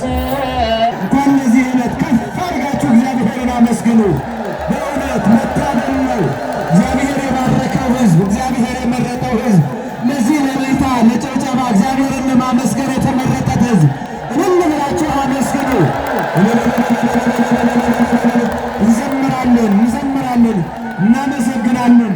እንኳን ለዚህ ዕለት ከፍ አድርጋችሁ እግዚአብሔርን አመስግኑ። በእውነት መታደል ነው። እግዚአብሔር የባረከው ሕዝብ፣ እግዚአብሔር የመረጠው ሕዝብ፣ ለዚህ ለእልልታ ለጭብጨባ እግዚአብሔርን ለማመስገን የተመረጠት ሕዝብ እልል ብላችሁ አመስግኑ። እንዘምራለን፣ እንዘምራለን፣ እናመሰግናለን።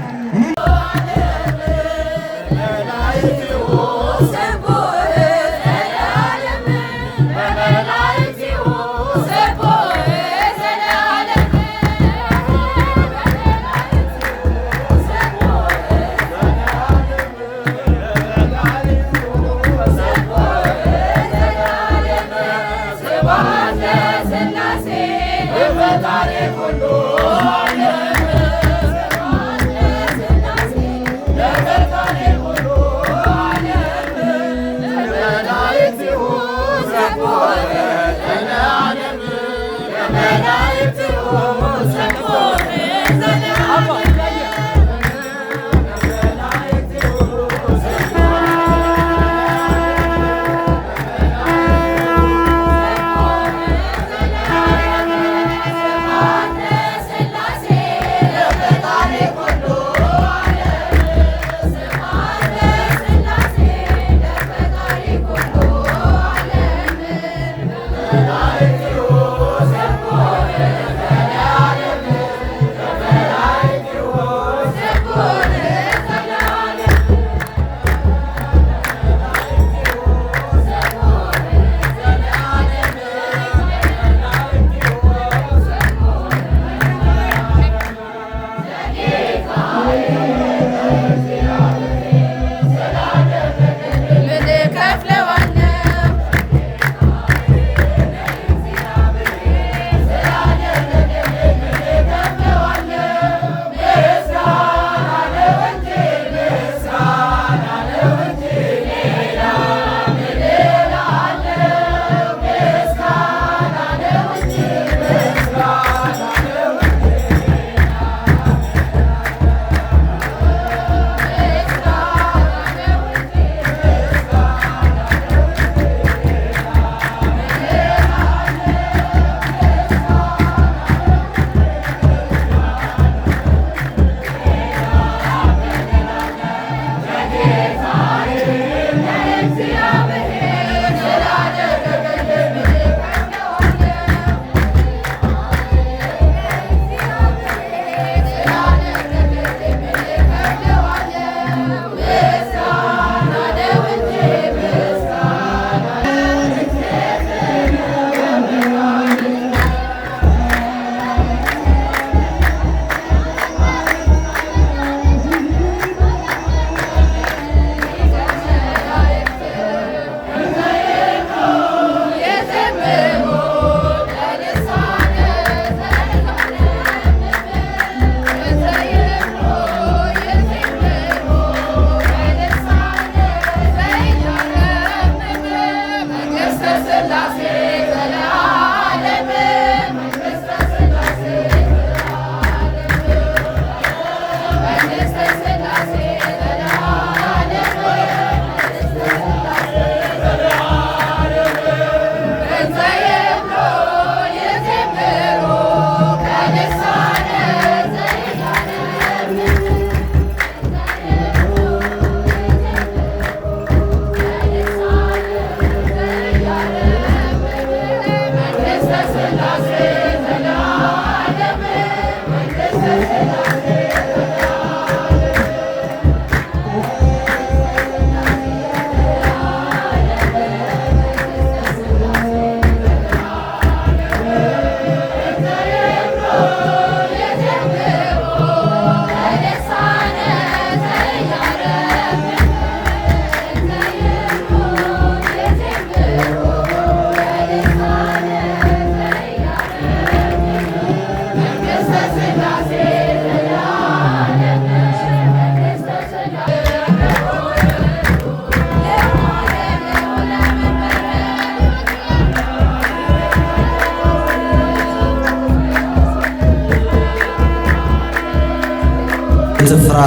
ትፍራ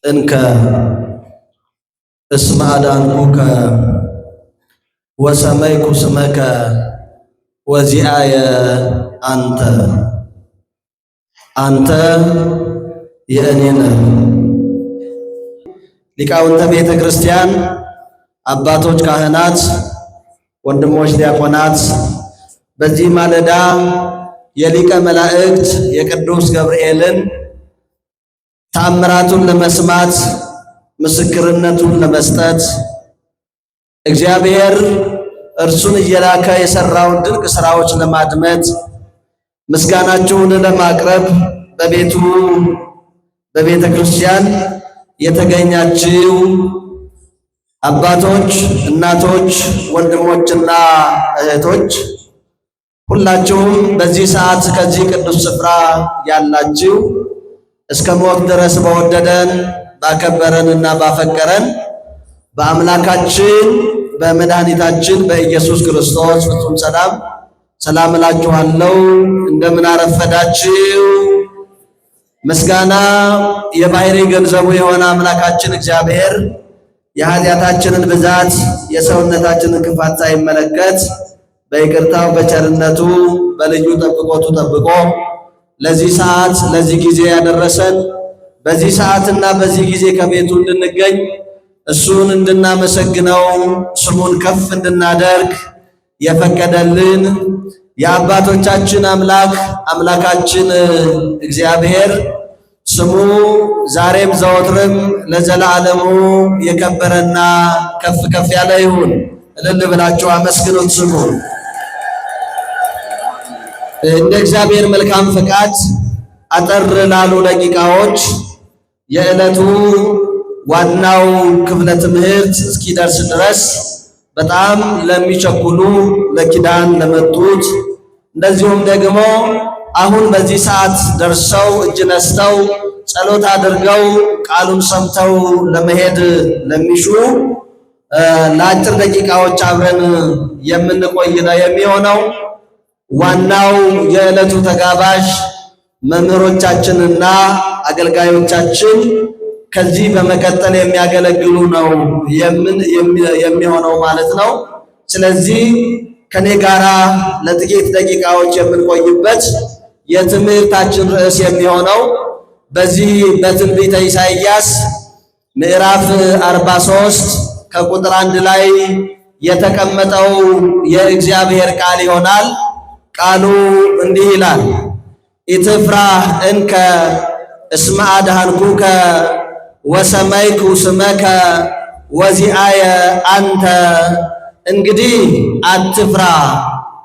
እንከ እስመ አዳንኩከ ወሰመይኩ ስመከ ወዚአየ አንተ አንተ የእኔ ነህ። ሊቃውንተ ቤተ ክርስቲያን፣ አባቶች ካህናት፣ ወንድሞች ዲያቆናት፣ በዚህ ማለዳ የሊቀ መላእክት የቅዱስ ገብርኤልን ተአምራቱን ለመስማት ምስክርነቱን ለመስጠት እግዚአብሔር እርሱን እየላከ የሰራውን ድንቅ ሥራዎች ለማድመጥ ምስጋናችሁን ለማቅረብ በቤቱ በቤተ ክርስቲያን የተገኛችው አባቶች፣ እናቶች፣ ወንድሞችና እህቶች ሁላችሁም በዚህ ሰዓት ከዚህ ቅዱስ ስፍራ ያላችሁ እስከ ሞት ድረስ በወደደን ባከበረንና ባፈቀረን በአምላካችን በመድኃኒታችን በኢየሱስ ክርስቶስ ፍጹም ሰላም እላችኋለሁ። እንደምን አረፈዳችሁ? ምስጋና የባሕርይ ገንዘቡ የሆነ አምላካችን እግዚአብሔር የኃጢአታችንን ብዛት የሰውነታችንን ክፋት ሳይመለከት በይቅርታው በቸርነቱ በልዩ ጠብቆቱ ጠብቆ ለዚህ ሰዓት ለዚህ ጊዜ ያደረሰን በዚህ ሰዓትና በዚህ ጊዜ ከቤቱ እንድንገኝ እሱን እንድናመሰግነው ስሙን ከፍ እንድናደርግ የፈቀደልን የአባቶቻችን አምላካችን እግዚአብሔር ስሙ ዛሬም ዘወትርም ለዘላለሙ የከበረና ከፍ ከፍ ያለ ይሁን። እልል ብላችሁ አመስግኑት ስሙን። እንደ እግዚአብሔር መልካም ፈቃድ አጠር ላሉ ደቂቃዎች የዕለቱ ዋናው ክፍለ ትምህርት እስኪደርስ ድረስ በጣም ለሚቸኩሉ ለኪዳን ለመጡት እንደዚሁም ደግሞ አሁን በዚህ ሰዓት ደርሰው እጅ ነስተው ጸሎት አድርገው ቃሉን ሰምተው ለመሄድ ለሚሹ ለአጭር ደቂቃዎች አብረን የምንቆይ ነው የሚሆነው። ዋናው የዕለቱ ተጋባዥ መምህሮቻችንና አገልጋዮቻችን ከዚህ በመቀጠል የሚያገለግሉ ነው የሚሆነው ማለት ነው። ስለዚህ ከኔ ጋራ ለጥቂት ደቂቃዎች የምንቆይበት የትምህርታችን ርዕስ የሚሆነው በዚህ በትንቢተ ኢሳይያስ ምዕራፍ 43 ከቁጥር 1 ላይ የተቀመጠው የእግዚአብሔር ቃል ይሆናል። ቃሉ እንዲህ ይላል፣ ኢትፍራህ እንከ እስመ አድኃንኩከ ወሰመይኩ ስመከ ወዚአየ አንተ። እንግዲህ አትፍራ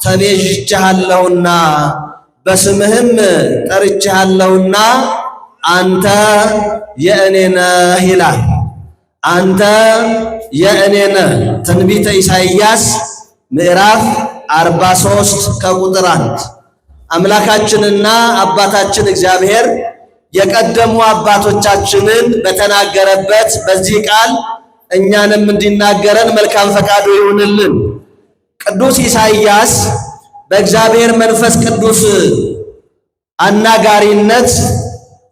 ተቤዥቼሃለሁና በስምህም ጠርቼሃለሁና አንተ የእኔ ነህ ይላል። አንተ የእኔ ነህ። ትንቢተ ኢሳይያስ ምዕራፍ 43 ከቁጥር 1 አምላካችንና አባታችን እግዚአብሔር የቀደሙ አባቶቻችንን በተናገረበት በዚህ ቃል እኛንም እንዲናገረን መልካም ፈቃዱ ይሁንልን። ቅዱስ ኢሳይያስ በእግዚአብሔር መንፈስ ቅዱስ አናጋሪነት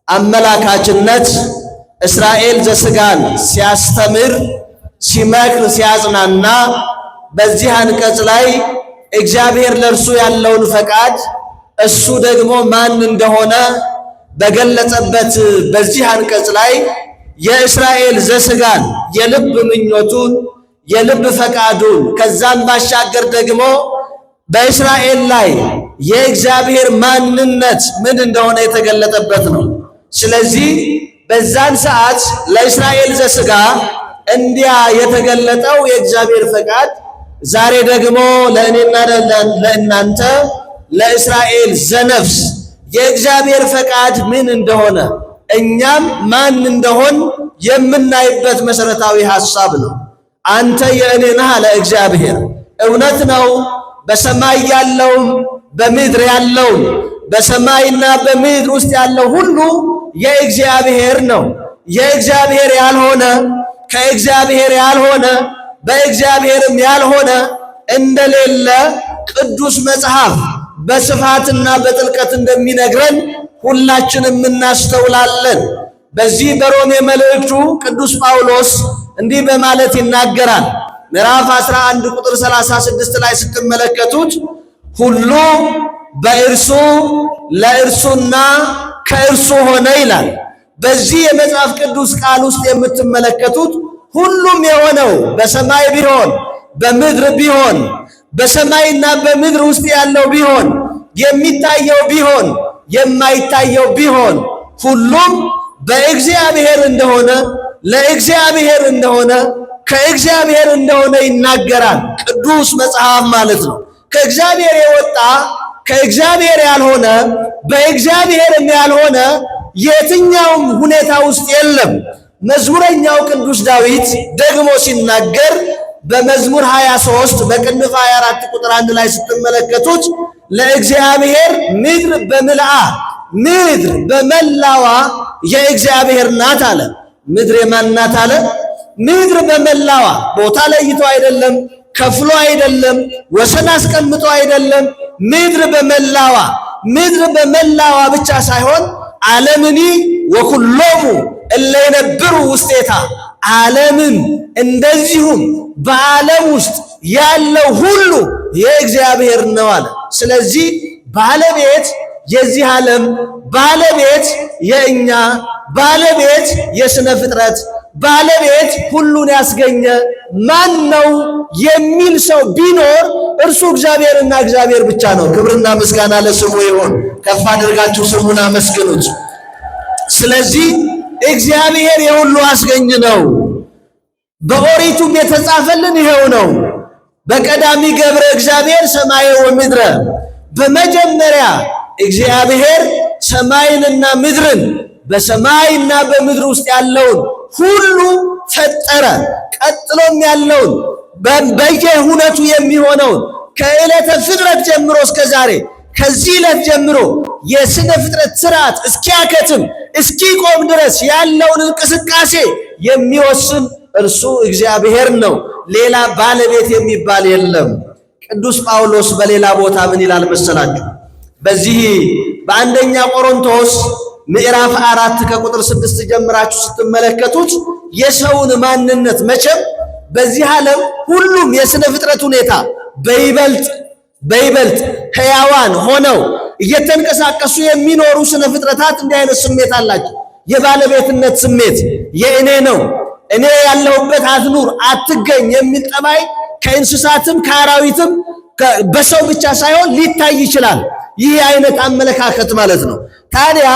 አመላካችነት እስራኤል ዘሥጋን ሲያስተምር ሲመክር ሲያጽናና በዚህ አንቀጽ ላይ እግዚአብሔር ለእርሱ ያለውን ፈቃድ እሱ ደግሞ ማን እንደሆነ በገለጸበት በዚህ አንቀጽ ላይ የእስራኤል ዘሥጋን የልብ ምኞቱን የልብ ፈቃዱን ከዛም ባሻገር ደግሞ በእስራኤል ላይ የእግዚአብሔር ማንነት ምን እንደሆነ የተገለጠበት ነው። ስለዚህ በዛን ሰዓት ለእስራኤል ዘሥጋ እንዲያ የተገለጠው የእግዚአብሔር ፈቃድ ዛሬ ደግሞ ለእኔና ለእናንተ ለእስራኤል ዘነፍስ የእግዚአብሔር ፈቃድ ምን እንደሆነ እኛም ማን እንደሆን የምናይበት መሰረታዊ ሐሳብ ነው። አንተ የእኔ ነህ አለ እግዚአብሔር። እውነት ነው። በሰማይ ያለውም በምድር ያለውም በሰማይና በምድር ውስጥ ያለው ሁሉ የእግዚአብሔር ነው። የእግዚአብሔር ያልሆነ ከእግዚአብሔር ያልሆነ በእግዚአብሔርም ያልሆነ እንደሌለ ቅዱስ መጽሐፍ በስፋትና በጥልቀት እንደሚነግረን ሁላችንም እናስተውላለን። በዚህ በሮሜ መልእክቱ ቅዱስ ጳውሎስ እንዲህ በማለት ይናገራል። ምዕራፍ 11 ቁጥር 36 ላይ ስትመለከቱት ሁሉ በእርሱ ለእርሱና ከእርሱ ሆነ ይላል። በዚህ የመጽሐፍ ቅዱስ ቃል ውስጥ የምትመለከቱት ሁሉም የሆነው በሰማይ ቢሆን በምድር ቢሆን በሰማይና በምድር ውስጥ ያለው ቢሆን የሚታየው ቢሆን የማይታየው ቢሆን ሁሉም በእግዚአብሔር እንደሆነ ለእግዚአብሔር እንደሆነ ከእግዚአብሔር እንደሆነ ይናገራል ቅዱስ መጽሐፍ ማለት ነው። ከእግዚአብሔር የወጣ ከእግዚአብሔር ያልሆነ በእግዚአብሔርም ያልሆነ የትኛውም ሁኔታ ውስጥ የለም። መዝሙረኛው ቅዱስ ዳዊት ደግሞ ሲናገር በመዝሙር 23 በቅንፍ 24 ቁጥር 1 ላይ ስትመለከቱት ለእግዚአብሔር ምድር በምልአ ምድር በመላዋ የእግዚአብሔር ናት አለ። ምድር የማን ናት አለ? ምድር በመላዋ ቦታ ለይቶ አይደለም፣ ከፍሎ አይደለም፣ ወሰን አስቀምጦ አይደለም። ምድር በመላዋ ምድር በመላዋ ብቻ ሳይሆን ዓለምኒ ወኩሎሙ እለ ይነብሩ ውስቴታ ዓለምን እንደዚሁም በዓለም ውስጥ ያለው ሁሉ የእግዚአብሔር ነው አለ። ስለዚህ ባለቤት የዚህ ዓለም ባለቤት የእኛ ባለቤት የሥነ ፍጥረት ባለቤት ሁሉን ያስገኘ ማን ነው የሚል ሰው ቢኖር እርሱ እግዚአብሔርና እግዚአብሔር ብቻ ነው። ክብርና ምስጋና ለስሙ ይሁን። ከፍ አድርጋችሁ ስሙን አመስግኑት። ስለዚህ እግዚአብሔር የሁሉ አስገኝ ነው። በኦሪቱም የተጻፈልን ይሄው ነው። በቀዳሚ ገብረ እግዚአብሔር ሰማየ ወምድረ፣ በመጀመሪያ እግዚአብሔር ሰማይንና ምድርን በሰማይና በምድር ውስጥ ያለውን ሁሉ ፈጠረ። ቀጥሎም ያለውን በየሁነቱ የሚሆነውን ከዕለተ ፍጥረት ጀምሮ እስከ ዛሬ ከዚህ ዕለት ጀምሮ የሥነ ፍጥረት ሥርዓት እስኪያከትም እስኪቆም ድረስ ያለውን እንቅስቃሴ የሚወስን እርሱ እግዚአብሔር ነው። ሌላ ባለቤት የሚባል የለም። ቅዱስ ጳውሎስ በሌላ ቦታ ምን ይላል መሰላችሁ? በዚህ በአንደኛ ቆሮንቶስ ምዕራፍ 4 ከቁጥር 6 ጀምራችሁ ስትመለከቱት የሰውን ማንነት መቼም በዚህ ዓለም ሁሉም የሥነ ፍጥረት ሁኔታ በይበልጥ ሕያዋን ሆነው እየተንቀሳቀሱ የሚኖሩ ስነ ፍጥረታት እንዲህ አይነት ስሜት አላቸው። የባለቤትነት ስሜት የእኔ ነው፣ እኔ ያለሁበት አትኑር አትገኝ የሚል ጠባይ ከእንስሳትም ከአራዊትም በሰው ብቻ ሳይሆን ሊታይ ይችላል። ይህ አይነት አመለካከት ማለት ነው። ታዲያ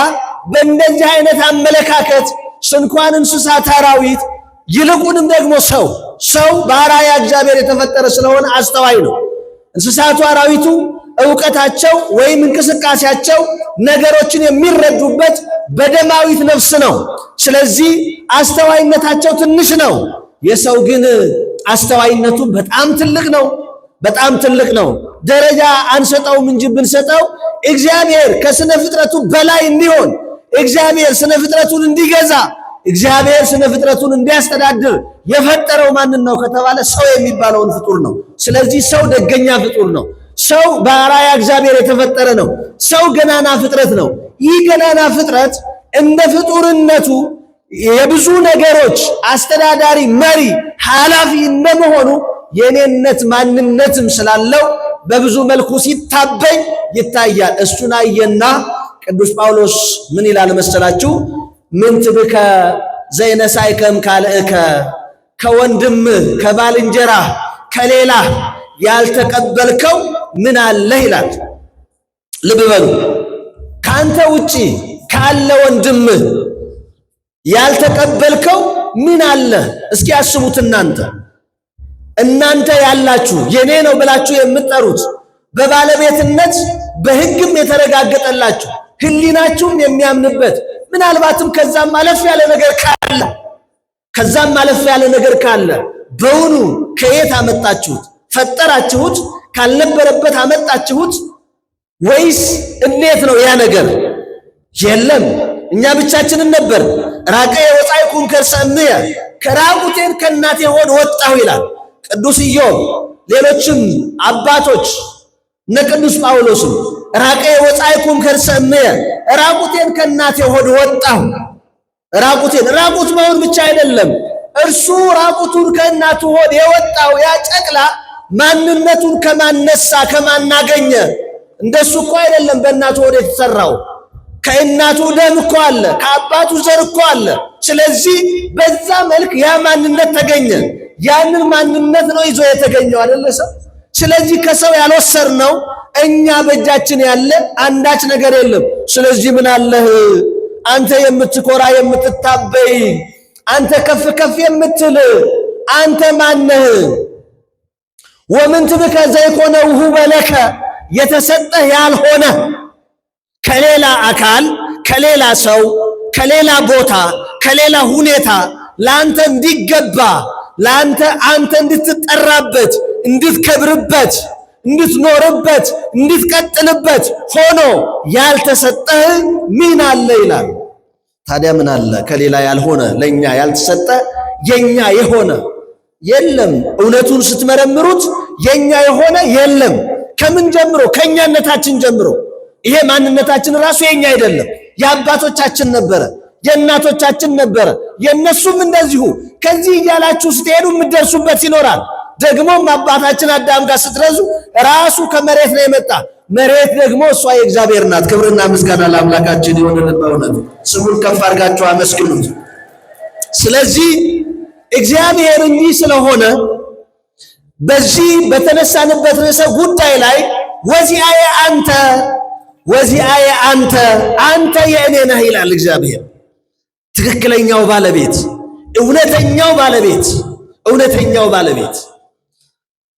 በእንደዚህ አይነት አመለካከት እንኳን እንስሳት፣ አራዊት ይልቁንም ደግሞ ሰው በአርአያ እግዚአብሔር የተፈጠረ ስለሆነ አስተዋይ ነው። እንስሳቱ አራዊቱ ዕውቀታቸው ወይም እንቅስቃሴያቸው ነገሮችን የሚረዱበት በደማዊት ነፍስ ነው። ስለዚህ አስተዋይነታቸው ትንሽ ነው። የሰው ግን አስተዋይነቱ በጣም ትልቅ ነው። ደረጃ አንሰጠውም እንጂ ብንሰጠው እግዚአብሔር ከስነ ፍጥረቱ በላይ እንዲሆን፣ እግዚአብሔር ስነ ፍጥረቱን እንዲገዛ፣ እግዚአብሔር ስነ ፍጥረቱን እንዲያስተዳድር የፈጠረው ማንን ነው ከተባለ ሰው የሚባለውን ፍጡር ነው። ስለዚህ ሰው ደገኛ ፍጡር ነው። ሰው በአርአያ እግዚአብሔር የተፈጠረ ነው። ሰው ገናና ፍጥረት ነው። ይህ ገናና ፍጥረት እንደ ፍጡርነቱ የብዙ ነገሮች አስተዳዳሪ፣ መሪ፣ ኃላፊ እንደመሆኑ የኔነት ማንነትም ስላለው በብዙ መልኩ ሲታበይ ይታያል። እሱን አየና ቅዱስ ጳውሎስ ምን ይላል መሰላችሁ? ምንትብከ ዘይነሳይከም ካልእከ፣ ከወንድም ከባልንጀራ ከሌላ ያልተቀበልከው ምን አለህ ይላል። ልብ በሉ። ካንተ ውጪ ካለ ወንድም ያልተቀበልከው ምን አለ? እስኪ አስቡት። እናንተ ያላችሁ የኔ ነው ብላችሁ የምትጠሩት በባለቤትነት በሕግም የተረጋገጠላችሁ ሕሊናችሁም የሚያምንበት ምናልባትም ከዛም አለፍ ያለ ነገር ካለ በውኑ ከየት አመጣችሁት? ፈጠራችሁት? ካልነበረበት አመጣችሁት? ወይስ እንዴት ነው ያ ነገር? የለም፣ እኛ ብቻችንን ነበር። ራቀ የወፃይኩም ከርሰምየ፣ ከራቁቴን ከእናቴ ሆድ ወጣሁ ይላል ቅዱስ ኢዮብ። ሌሎችም አባቶች እነ ቅዱስ ጳውሎስም ራቀ የወፃይኩም ከርሰምየ፣ ራቁቴን ከእናቴ ሆድ ወጣሁ። ራቁት መሆን ብቻ አይደለም፣ እርሱ ራቁቱን ከእናቱ ሆድ የወጣው ያ ጨቅላ ማንነቱን ከማነሳ ከማናገኘ? እንደሱ እኮ አይደለም በእናቱ ሆድ የተሰራው። ከእናቱ ደም እኮ አለ፣ ከአባቱ ዘር እኮ አለ። ስለዚህ በዛ መልክ ያ ማንነት ተገኘ። ያንን ማንነት ነው ይዞ የተገኘው አይደለ ሰው። ስለዚህ ከሰው ያልወሰድነው እኛ በእጃችን ያለ አንዳች ነገር የለም። ስለዚህ ምን አለህ አንተ የምትኮራ የምትታበይ፣ አንተ ከፍ ከፍ የምትል አንተ ማነህ? ወምንትብከ ዘይኮነ ውሁበ ለከ የተሰጠህ ያልሆነ ከሌላ አካል ከሌላ ሰው ከሌላ ቦታ ከሌላ ሁኔታ ለአንተ እንዲገባ ለአንተ አንተ እንድትጠራበት እንድትከብርበት እንድትኖርበት እንድትቀጥልበት ሆኖ ያልተሰጠህ ምን አለ ይላል። ታዲያ ምን አለ ከሌላ ያልሆነ ለኛ ያልተሰጠ የኛ የሆነ የለም። እውነቱን ስትመረምሩት የኛ የሆነ የለም። ከምን ጀምሮ? ከኛነታችን ጀምሮ። ይሄ ማንነታችን ራሱ የኛ አይደለም፣ የአባቶቻችን ነበረ፣ የእናቶቻችን ነበረ፣ የነሱም እንደዚሁ። ከዚህ እያላችሁ ስትሄዱ የምትደርሱበት ይኖራል። ደግሞም አባታችን አዳም ጋር ስትረዙ ራሱ ከመሬት ነው የመጣ። መሬት ደግሞ እሷ የእግዚአብሔር ናት። ክብርና ምስጋና ለአምላካችን ይሁንልን። በእውነት ስሙን ከፍ አድርጋችሁ አመስግኑት። ስለዚህ እግዚአብሔር እንዲህ ስለሆነ በዚህ በተነሳንበት ርዕሰ ጉዳይ ላይ ወዚአየ አንተ ወዚአየ አንተ አንተ የእኔ ነህ ይላል እግዚአብሔር። ትክክለኛው ባለቤት፣ እውነተኛው ባለቤት፣ እውነተኛው ባለቤት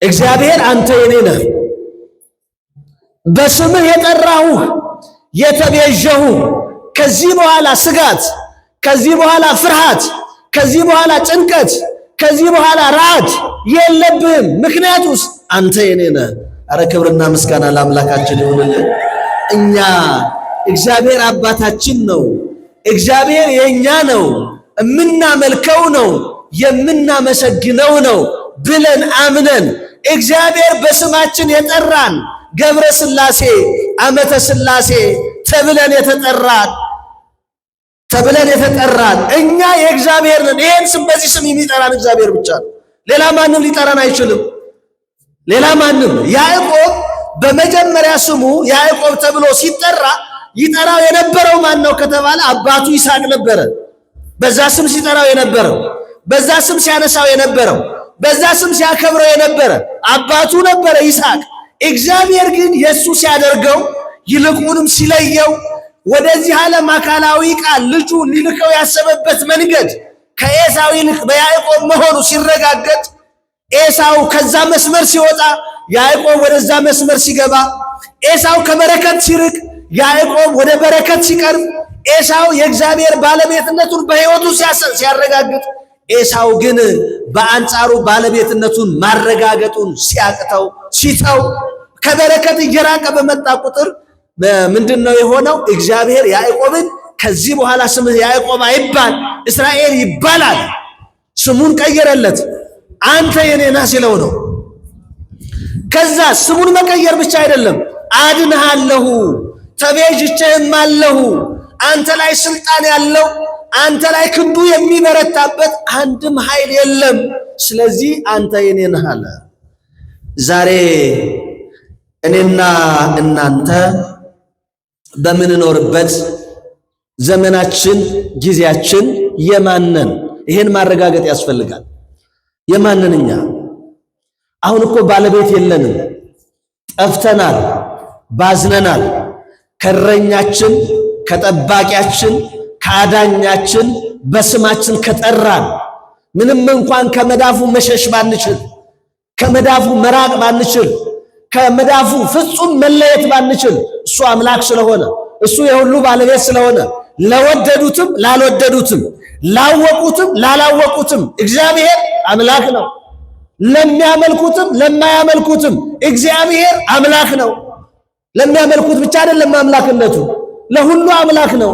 እግዚአብሔር አንተ የኔ ነህ። በስምህ የጠራሁህ የተቤዠሁህ፣ ከዚህ በኋላ ስጋት፣ ከዚህ በኋላ ፍርሃት፣ ከዚህ በኋላ ጭንቀት፣ ከዚህ በኋላ ራድ የለብህም። ምክንያቱስ አንተ የኔ ነህ። አረ ክብርና ምስጋና ለአምላካችን ይሁንልን። እኛ እግዚአብሔር አባታችን ነው፣ እግዚአብሔር የኛ ነው፣ የምናመልከው ነው፣ የምናመሰግነው ነው ብለን አምነን እግዚአብሔር በስማችን የጠራን ገብረ ሥላሴ አመተ ሥላሴ ተብለን የተጠራን እኛ የእግዚአብሔር ነን። ይሄን ስም በዚህ ስም የሚጠራን እግዚአብሔር ብቻ ነው። ሌላ ማንም ሊጠራን አይችልም። ሌላ ማንም። ያዕቆብ በመጀመሪያ ስሙ ያዕቆብ ተብሎ ሲጠራ ይጠራው የነበረው ማን ነው ከተባለ አባቱ ይስሐቅ ነበረ። በዛ ስም ሲጠራው የነበረው፣ በዛ ስም ሲያነሳው የነበረው፣ በዛ ስም ሲያከብረው የነበረ አባቱ ነበረ ይስሐቅ። እግዚአብሔር ግን የሱ ሲያደርገው ይልቁንም ሲለየው ወደዚህ ዓለም አካላዊ ቃል ልጁ ሊልከው ያሰበበት መንገድ ከኤሳው ይልቅ በያዕቆብ መሆኑ ሲረጋገጥ፣ ኤሳው ከዛ መስመር ሲወጣ ያዕቆብ ወደዛ መስመር ሲገባ፣ ኤሳው ከበረከት ሲርቅ ያዕቆብ ወደ በረከት ሲቀርብ፣ ኤሳው የእግዚአብሔር ባለቤትነቱን በሕይወቱ ሲያረጋግጥ፣ ኤሳው ግን በአንጻሩ ባለቤትነቱን ማረጋገጡን ሲያቅተው ሲተው ከበረከት እየራቀ በመጣ ቁጥር ምንድነው የሆነው? እግዚአብሔር ያዕቆብን ከዚህ በኋላ ስምህ ያዕቆብ አይባል እስራኤል ይባላል ስሙን ቀየረለት። አንተ የኔ ነህ ሲለው ነው። ከዛ ስሙን መቀየር ብቻ አይደለም፣ አድንሃለሁ፣ ተቤዥቼህም አለሁ። አንተ ላይ ስልጣን ያለው አንተ ላይ ክንዱ የሚበረታበት አንድም ኃይል የለም። ስለዚህ አንተ የኔ ነህ አለ። ዛሬ እኔና እናንተ በምንኖርበት ዘመናችን ጊዜያችን የማንን? ይሄን ማረጋገጥ ያስፈልጋል። የማንን? እኛ አሁን እኮ ባለቤት የለንም፣ ጠፍተናል፣ ባዝነናል። ከእረኛችን ከጠባቂያችን ከአዳኛችን በስማችን ከጠራን ምንም እንኳን ከመዳፉ መሸሽ ባንችል፣ ከመዳፉ መራቅ ባንችል፣ ከመዳፉ ፍጹም መለየት ባንችል፣ እሱ አምላክ ስለሆነ እሱ የሁሉ ባለቤት ስለሆነ ለወደዱትም ላልወደዱትም ላወቁትም ላላወቁትም እግዚአብሔር አምላክ ነው። ለሚያመልኩትም ለማያመልኩትም እግዚአብሔር አምላክ ነው። ለሚያመልኩት ብቻ አይደለም አምላክነቱ፣ ለሁሉ አምላክ ነው።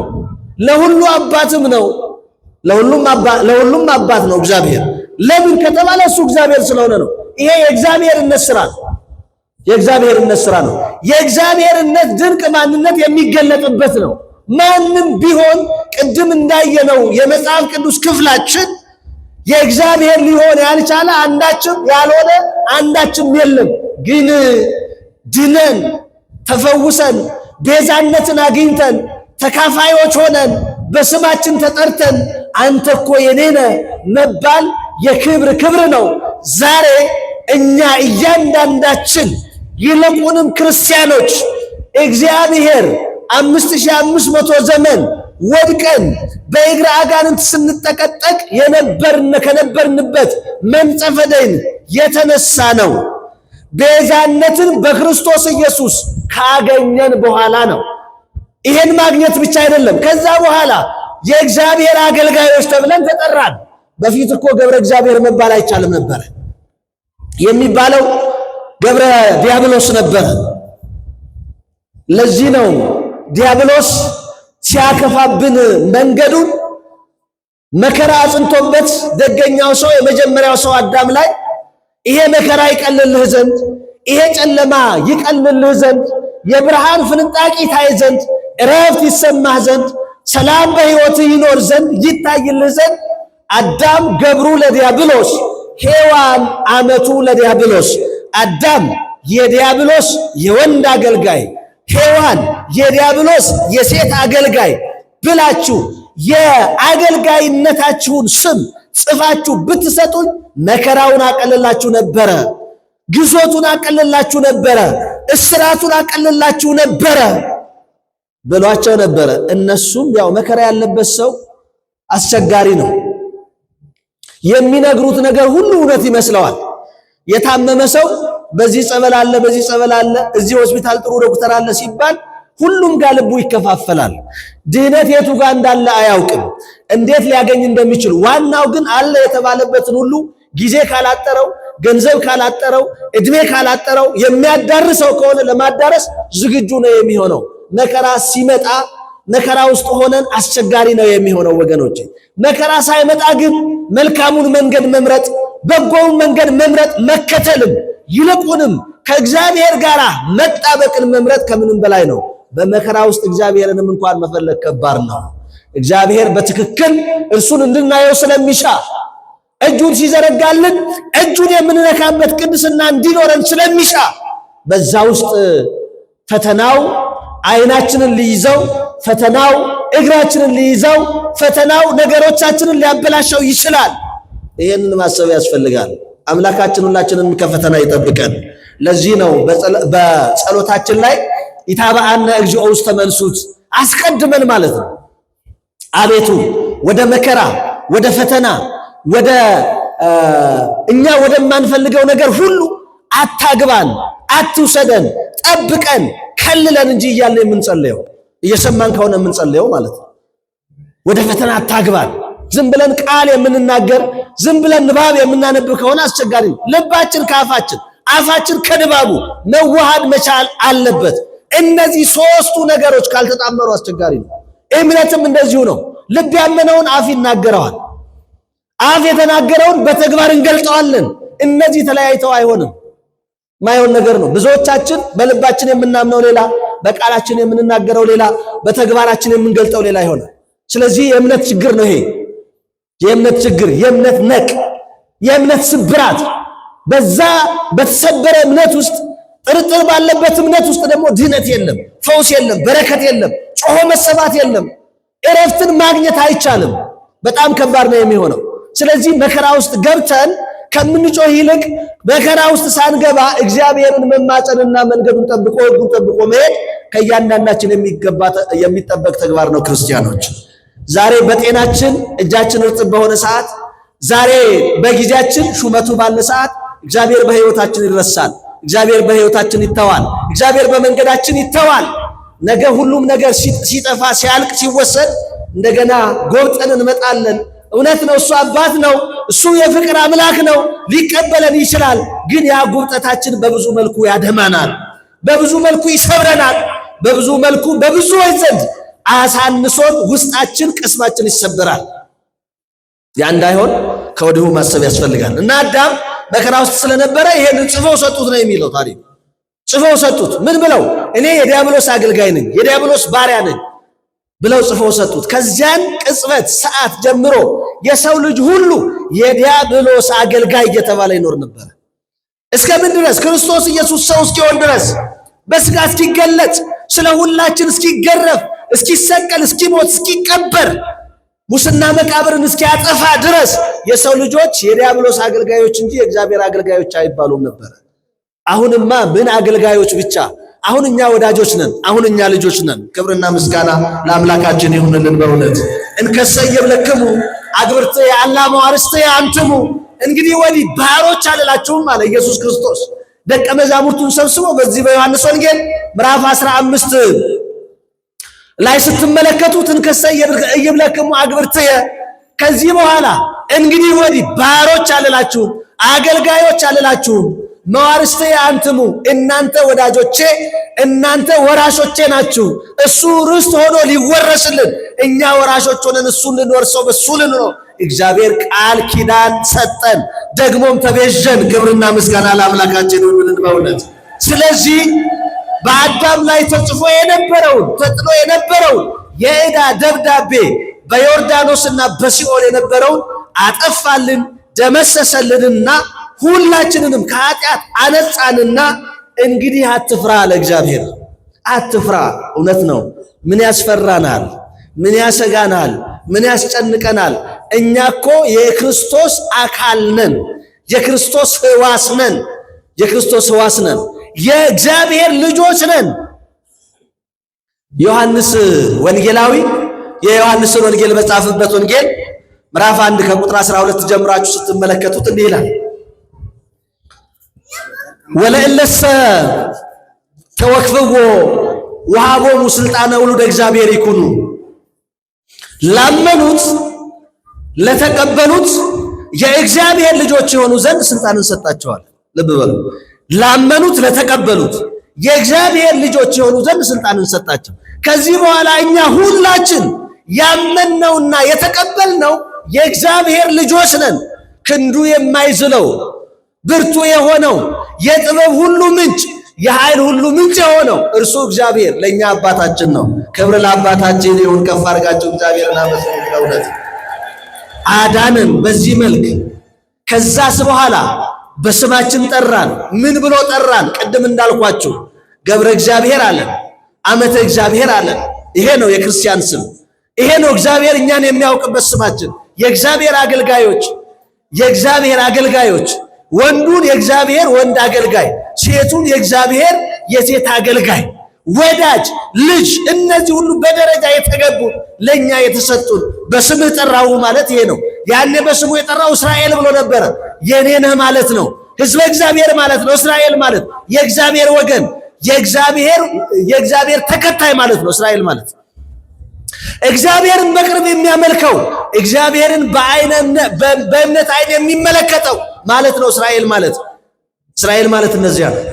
ለሁሉ አባትም ነው። ለሁሉም አባት ነው እግዚአብሔር። ለምን ከተባለ እሱ እግዚአብሔር ስለሆነ ነው። ይሄ የእግዚአብሔርነት ስራ ነው። የእግዚአብሔርነት ስራ ነው። የእግዚአብሔርነት ድንቅ ማንነት የሚገለጥበት ነው። ማንም ቢሆን ቅድም እንዳየነው የመጽሐፍ ቅዱስ ክፍላችን የእግዚአብሔር ሊሆን ያልቻለ አንዳችም ያልሆነ አንዳችም የለም። ግን ድነን ተፈውሰን ቤዛነትን አግኝተን ተካፋዮች ሆነን በስማችን ተጠርተን አንተ እኮ የኔ ነህ መባል የክብር ክብር ነው። ዛሬ እኛ እያንዳንዳችን ይልቁንም ክርስቲያኖች እግዚአብሔር 5500 ዘመን ወድቀን በእግረ አጋንንት ስንጠቀጠቅ ከነበርንበት መንጸፈ ደይን የተነሳ ነው። ቤዛነትን በክርስቶስ ኢየሱስ ካገኘን በኋላ ነው። ይሄን ማግኘት ብቻ አይደለም፣ ከዛ በኋላ የእግዚአብሔር አገልጋዮች ተብለን ተጠራን። በፊት እኮ ገብረ እግዚአብሔር መባል አይቻልም ነበር። የሚባለው ገብረ ዲያብሎስ ነበር። ለዚህ ነው ዲያብሎስ ሲያከፋብን መንገዱን መከራ አጽንቶበት ደገኛው ሰው የመጀመሪያው ሰው አዳም ላይ ይሄ መከራ ይቀልልህ ዘንድ ይሄ ጨለማ ይቀልልህ ዘንድ የብርሃን ፍንጣቂ ታይ ዘንድ እረፍት ይሰማህ ዘንድ ሰላም በሕይወት ይኖር ዘንድ ይታይልህ ዘንድ አዳም ገብሩ ለዲያብሎስ ሔዋን አመቱ ለዲያብሎስ አዳም የዲያብሎስ የወንድ አገልጋይ ሔዋን የዲያብሎስ የሴት አገልጋይ ብላችሁ የአገልጋይነታችሁን ስም ጽፋችሁ ብትሰጡኝ መከራውን አቀልላችሁ ነበረ፣ ግዞቱን አቀልላችሁ ነበረ፣ እስራቱን አቀልላችሁ ነበረ ብሏቸው ነበረ። እነሱም ያው መከራ ያለበት ሰው አስቸጋሪ ነው። የሚነግሩት ነገር ሁሉ እውነት ይመስለዋል። የታመመ ሰው በዚህ ጸበል አለ፣ በዚህ ጸበል አለ፣ እዚህ ሆስፒታል ጥሩ ዶክተር አለ ሲባል ሁሉም ጋር ልቡ ይከፋፈላል። ድህነት የቱ ጋር እንዳለ አያውቅም፣ እንዴት ሊያገኝ እንደሚችል። ዋናው ግን አለ የተባለበትን ሁሉ ጊዜ ካላጠረው፣ ገንዘብ ካላጠረው፣ እድሜ ካላጠረው የሚያዳርሰው ከሆነ ለማዳረስ ዝግጁ ነው የሚሆነው። መከራ ሲመጣ መከራ ውስጥ ሆነን አስቸጋሪ ነው የሚሆነው ወገኖቼ። መከራ ሳይመጣ ግን መልካሙን መንገድ መምረጥ፣ በጎውን መንገድ መምረጥ መከተልም ይልቁንም ከእግዚአብሔር ጋር መጣበቅን መምረጥ ከምንም በላይ ነው። በመከራ ውስጥ እግዚአብሔርንም እንኳን መፈለግ ከባድ ነው። እግዚአብሔር በትክክል እርሱን እንድናየው ስለሚሻ እጁን ሲዘረጋልን እጁን የምንነካበት ቅድስና እንዲኖረን ስለሚሻ በዛ ውስጥ ፈተናው ዓይናችንን ሊይዘው፣ ፈተናው እግራችንን ሊይዘው፣ ፈተናው ነገሮቻችንን ሊያበላሸው ይችላል። ይሄንን ማሰብ ያስፈልጋል። አምላካችን ሁላችንን ከፈተና ይጠብቀን። ለዚህ ነው በጸሎታችን ላይ ኢታብአነ እግዚኦ ውስተ መንሱት አስቀድመን ማለት ነው አቤቱ ወደ መከራ፣ ወደ ፈተና፣ ወደ እኛ ወደማንፈልገው ነገር ሁሉ አታግባን፣ አትውሰደን፣ ጠብቀን፣ ከልለን እንጂ እያለ የምንጸልየው እየሰማን ከሆነ የምንጸልየው ማለት ነው። ወደ ፈተና አታግባን። ዝም ብለን ቃል የምንናገር ዝም ብለን ንባብ የምናነብ ከሆነ አስቸጋሪ ነው። ልባችን ከአፋችን፣ አፋችን ከንባቡ መዋሃድ መቻል አለበት። እነዚህ ሶስቱ ነገሮች ካልተጣመሩ አስቸጋሪ ነው። እምነትም እንደዚሁ ነው። ልብ ያመነውን አፍ ይናገረዋል። አፍ የተናገረውን በተግባር እንገልጠዋለን። እነዚህ ተለያይተው አይሆንም። ማይሆን ነገር ነው። ብዙዎቻችን በልባችን የምናምነው ሌላ፣ በቃላችን የምንናገረው ሌላ፣ በተግባራችን የምንገልጠው ሌላ ይሆናል። ስለዚህ የእምነት ችግር ነው ይሄ። የእምነት ችግር፣ የእምነት ነቅ፣ የእምነት ስብራት። በዛ በተሰበረ እምነት ውስጥ፣ ጥርጥር ባለበት እምነት ውስጥ ደግሞ ድህነት የለም፣ ፈውስ የለም፣ በረከት የለም፣ ጮሆ መሰባት የለም፣ እረፍትን ማግኘት አይቻልም። በጣም ከባድ ነው የሚሆነው። ስለዚህ መከራ ውስጥ ገብተን ከምንጮህ ይልቅ መከራ ውስጥ ሳንገባ እግዚአብሔርን መማጸንና መንገዱን ጠብቆ ሕጉን ጠብቆ መሄድ ከእያንዳንዳችን የሚጠበቅ ተግባር ነው። ክርስቲያኖች ዛሬ በጤናችን እጃችን እርጥብ በሆነ ሰዓት፣ ዛሬ በጊዜያችን ሹመቱ ባለ ሰዓት እግዚአብሔር በሕይወታችን ይረሳል። እግዚአብሔር በሕይወታችን ይተዋል። እግዚአብሔር በመንገዳችን ይተዋል። ነገ ሁሉም ነገር ሲጠፋ ሲያልቅ ሲወሰድ እንደገና ጎብጠን እንመጣለን። እውነት ነው፣ እሱ አባት ነው፣ እሱ የፍቅር አምላክ ነው፣ ሊቀበለን ይችላል። ግን ያ ጉብጠታችን በብዙ መልኩ ያደማናል፣ በብዙ መልኩ ይሰብረናል፣ በብዙ መልኩ በብዙዎች ዘንድ አሳንሶን ውስጣችን ቅስማችን ይሰበራል። ያ እንዳይሆን ከወዲሁ ማሰብ ያስፈልጋል። እና አዳም መከራ ውስጥ ስለነበረ ይሄንን ጽፈው ሰጡት ነው የሚለው ታሪክ። ጽፈው ሰጡት ምን ብለው? እኔ የዲያብሎስ አገልጋይ ነኝ፣ የዲያብሎስ ባሪያ ነኝ፣ ብለው ጽፈው ሰጡት። ከዚያን ቅጽበት ሰዓት ጀምሮ የሰው ልጅ ሁሉ የዲያብሎስ አገልጋይ እየተባለ ይኖር ነበር። እስከምን ድረስ? ክርስቶስ ኢየሱስ ሰው እስኪሆን ድረስ፣ በስጋ እስኪገለጥ፣ ስለ ሁላችን እስኪገረፍ፣ እስኪሰቀል፣ እስኪሞት፣ እስኪቀበር፣ ሙስና መቃብርን እስኪያጠፋ ድረስ የሰው ልጆች የዲያብሎስ አገልጋዮች እንጂ የእግዚአብሔር አገልጋዮች አይባሉም ነበር። አሁንማ ምን አገልጋዮች ብቻ! አሁን እኛ ወዳጆች ነን። አሁን እኛ ልጆች ነን። ክብርና ምስጋና ለአምላካችን ይሁንልን። በእውነት እንከሰየም ለክሙ አግብርት የአላሙ አርስተ አንትሙ እንግዲህ ወዲህ ባሮች አልላችሁም አለ ኢየሱስ ክርስቶስ ደቀ መዛሙርቱን ሰብስቦ በዚህ በዮሐንስ ወንጌል ምዕራፍ 15 ላይ ስትመለከቱት እንከሰየም ለክሙ አግብርት ከዚህ በኋላ እንግዲህ ወዲህ ባሮች አልላችሁም፣ አገልጋዮች አልላችሁም፣ መዋርስቴ አንትሙ እናንተ ወዳጆቼ፣ እናንተ ወራሾቼ ናችሁ። እሱ ርስት ሆኖ ሊወረስልን፣ እኛ ወራሾች ሆነን እሱን ልንወርሰው፣ በሱ ልንኖር እግዚአብሔር ቃል ኪዳን ሰጠን፣ ደግሞም ተቤዠን። ክብርና ምስጋና ለአምላካችን ይሁን በእውነት። ስለዚህ በአዳም ላይ ተጽፎ የነበረውን ተጥሎ የነበረውን የዕዳ ደብዳቤ በዮርዳኖስና በሲኦል የነበረውን አጠፋልን፣ ደመሰሰልንና ሁላችንንም ከኃጢአት አነጻንና እንግዲህ አትፍራ አለ እግዚአብሔር። አትፍራ። እውነት ነው። ምን ያስፈራናል? ምን ያሰጋናል? ምን ያስጨንቀናል? እኛ እኮ የክርስቶስ አካል ነን። የክርስቶስ ሕዋስ ነን። የክርስቶስ ሕዋስ ነን። የእግዚአብሔር ልጆች ነን። ዮሐንስ ወንጌላዊ የዮሐንስን ወንጌል በጻፈበት ወንጌል ምዕራፍ 1 ከቁጥር 12 ጀምራችሁ ስትመለከቱት እንዲህ ይላል፣ ወለእለሰ ተወክፍዎ ወሃቦሙ ስልጣነ ውሉደ እግዚአብሔር ይኩኑ። ላመኑት ለተቀበሉት የእግዚአብሔር ልጆች የሆኑ ዘንድ ስልጣንን ሰጣቸዋል። ልብ በሉ። ላመኑት ለተቀበሉት የእግዚአብሔር ልጆች የሆኑ ዘንድ ስልጣንን ሰጣቸው። ከዚህ በኋላ እኛ ሁላችን ያመንነውና የተቀበልነው የእግዚአብሔር ልጆች ነን። ክንዱ የማይዝለው ብርቱ የሆነው የጥበብ ሁሉ ምንጭ የኃይል ሁሉ ምንጭ የሆነው እርሱ እግዚአብሔር ለኛ አባታችን ነው። ክብር ለአባታችን ይሁን። ከፍ አድርጋችሁ እግዚአብሔርን አመስግኑ። ለእውነት አዳነን በዚህ መልክ። ከዛስ በኋላ በስማችን ጠራን። ምን ብሎ ጠራን? ቅድም እንዳልኳችሁ ገብረ እግዚአብሔር አለን፣ ዓመተ እግዚአብሔር አለን። ይሄ ነው የክርስቲያን ስም። ይሄ ነው እግዚአብሔር እኛን የሚያውቅበት ስማችን። የእግዚአብሔር አገልጋዮች፣ የእግዚአብሔር አገልጋዮች፣ ወንዱን የእግዚአብሔር ወንድ አገልጋይ፣ ሴቱን የእግዚአብሔር የሴት አገልጋይ፣ ወዳጅ፣ ልጅ፣ እነዚህ ሁሉ በደረጃ የተገቡ ለኛ የተሰጡን። በስምህ ጠራው ማለት ይሄ ነው። ያኔ በስሙ የጠራው እስራኤል ብሎ ነበረ። የኔ ነህ ማለት ነው። ሕዝበ እግዚአብሔር ማለት ነው። እስራኤል ማለት የእግዚአብሔር ወገን፣ የእግዚአብሔር ተከታይ ማለት ነው። እስራኤል ማለት እግዚአብሔርን በቅርብ የሚያመልከው፣ እግዚአብሔርን በእምነት አይን የሚመለከተው ማለት ነው። እስራኤል ማለት እነዚያ ነው።